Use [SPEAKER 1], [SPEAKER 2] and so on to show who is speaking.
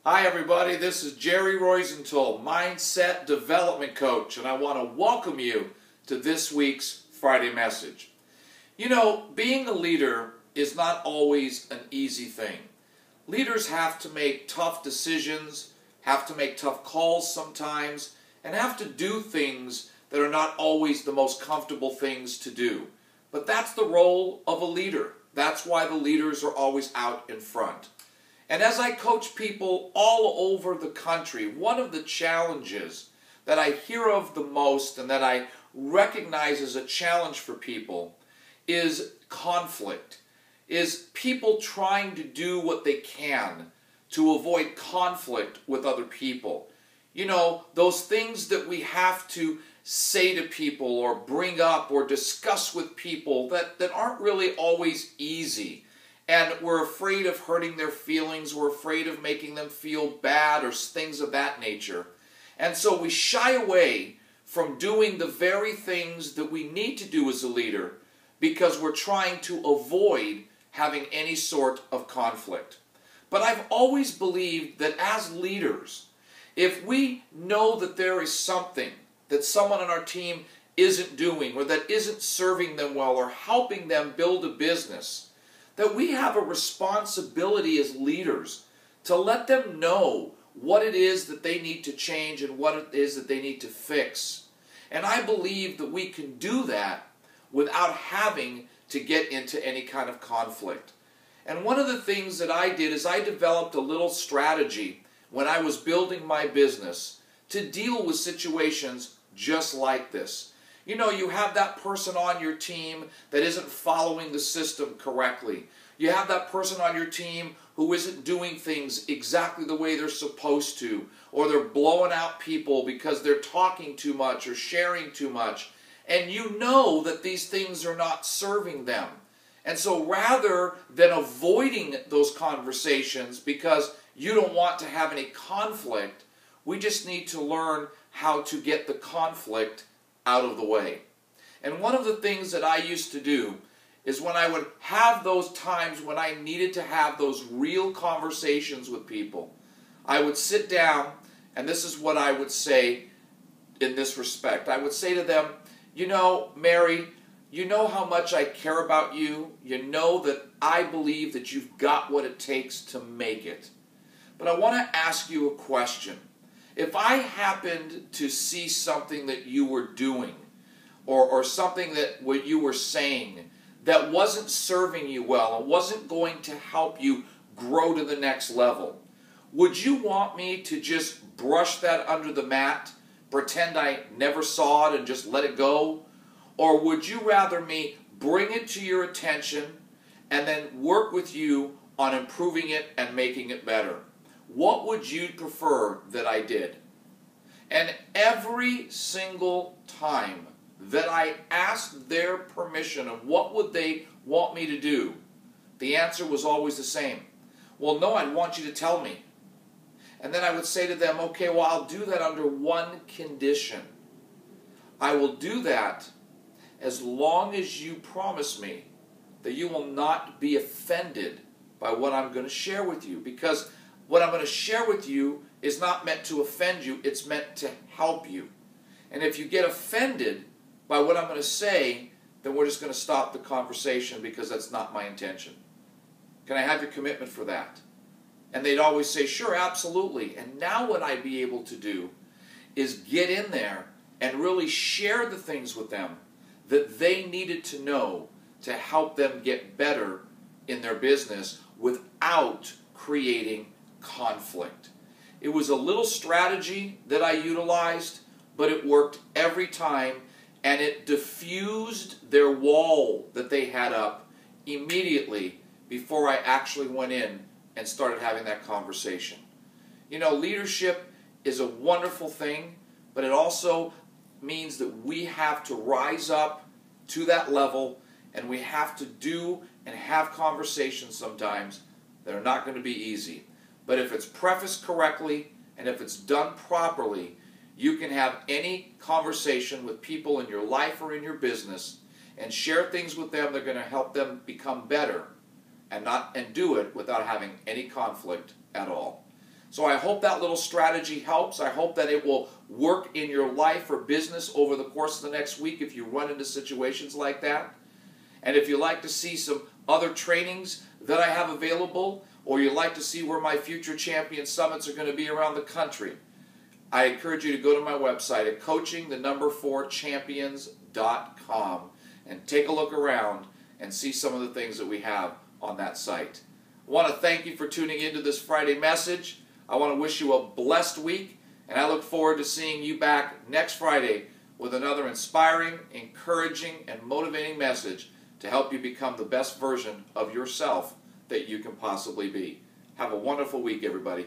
[SPEAKER 1] Hi everybody, this is Jerry Roisenthal, Mindset Development Coach, and I want to welcome you to this week's Friday message. You know, being a leader is not always an easy thing. Leaders have to make tough decisions, have to make tough calls sometimes, and have to do things that are not always the most comfortable things to do. But that's the role of a leader. That's why the leaders are always out in front. And as I coach people all over the country, one of the challenges that I hear of the most and that I recognize as a challenge for people is conflict, is people trying to do what they can to avoid conflict with other people. You know, those things that we have to say to people or bring up or discuss with people that aren't really always easy. And we're afraid of hurting their feelings, we're afraid of making them feel bad or things of that nature. And so we shy away from doing the very things that we need to do as a leader because we're trying to avoid having any sort of conflict. But I've always believed that as leaders, if we know that there is something that someone on our team isn't doing or that isn't serving them well or helping them build a business, that we have a responsibility as leaders to let them know what it is that they need to change and what it is that they need to fix. And I believe that we can do that without having to get into any kind of conflict. And one of the things that I did is I developed a little strategy when I was building my business to deal with situations just like this. You know, you have that person on your team that isn't following the system correctly. You have that person on your team who isn't doing things exactly the way they're supposed to, or they're blowing out people because they're talking too much or sharing too much. And you know that these things are not serving them. And so rather than avoiding those conversations because you don't want to have any conflict, we just need to learn how to get the conflict out of the way. And one of the things that I used to do is when I would have those times when I needed to have those real conversations with people, I would sit down, and this is what I would say in this respect. I would say to them, you know, Mary, you know how much I care about you. You know that I believe that you've got what it takes to make it. But I want to ask you a question. If I happened to see something that you were doing or something that what you were saying that wasn't serving you well and wasn't going to help you grow to the next level, would you want me to just brush that under the mat, pretend I never saw it and just let it go? Or would you rather me bring it to your attention and then work with you on improving it and making it better? What would you prefer that I did? And every single time that I asked their permission of what would they want me to do, the answer was always the same. Well, no, I'd want you to tell me. And then I would say to them, okay, well, I'll do that under one condition. I will do that as long as you promise me that you will not be offended by what I'm going to share with you, because what I'm going to share with you is not meant to offend you, it's meant to help you. And if you get offended by what I'm going to say, then we're just going to stop the conversation because that's not my intention. Can I have your commitment for that? And they'd always say, sure, absolutely. And now what I'd be able to do is get in there and really share the things with them that they needed to know to help them get better in their business without creating conflict. It was a little strategy that I utilized, but it worked every time, and it diffused their wall that they had up immediately before I actually went in and started having that conversation. You know, leadership is a wonderful thing, but it also means that we have to rise up to that level, and we have to do and have conversations sometimes that are not going to be easy. But if it's prefaced correctly and if it's done properly, you can have any conversation with people in your life or in your business and share things with them that are going to help them become better and do it without having any conflict at all. So I hope that little strategy helps. I hope that it will work in your life or business over the course of the next week if you run into situations like that. And if you'd like to see some other trainings that I have available, or you'd like to see where my future champion summits are going to be around the country, I encourage you to go to my website at coaching4champions.com and take a look around and see some of the things that we have on that site. I want to thank you for tuning into this Friday message. I want to wish you a blessed week, and I look forward to seeing you back next Friday with another inspiring, encouraging, and motivating message to help you become the best version of yourself that you can possibly be. Have a wonderful week, everybody.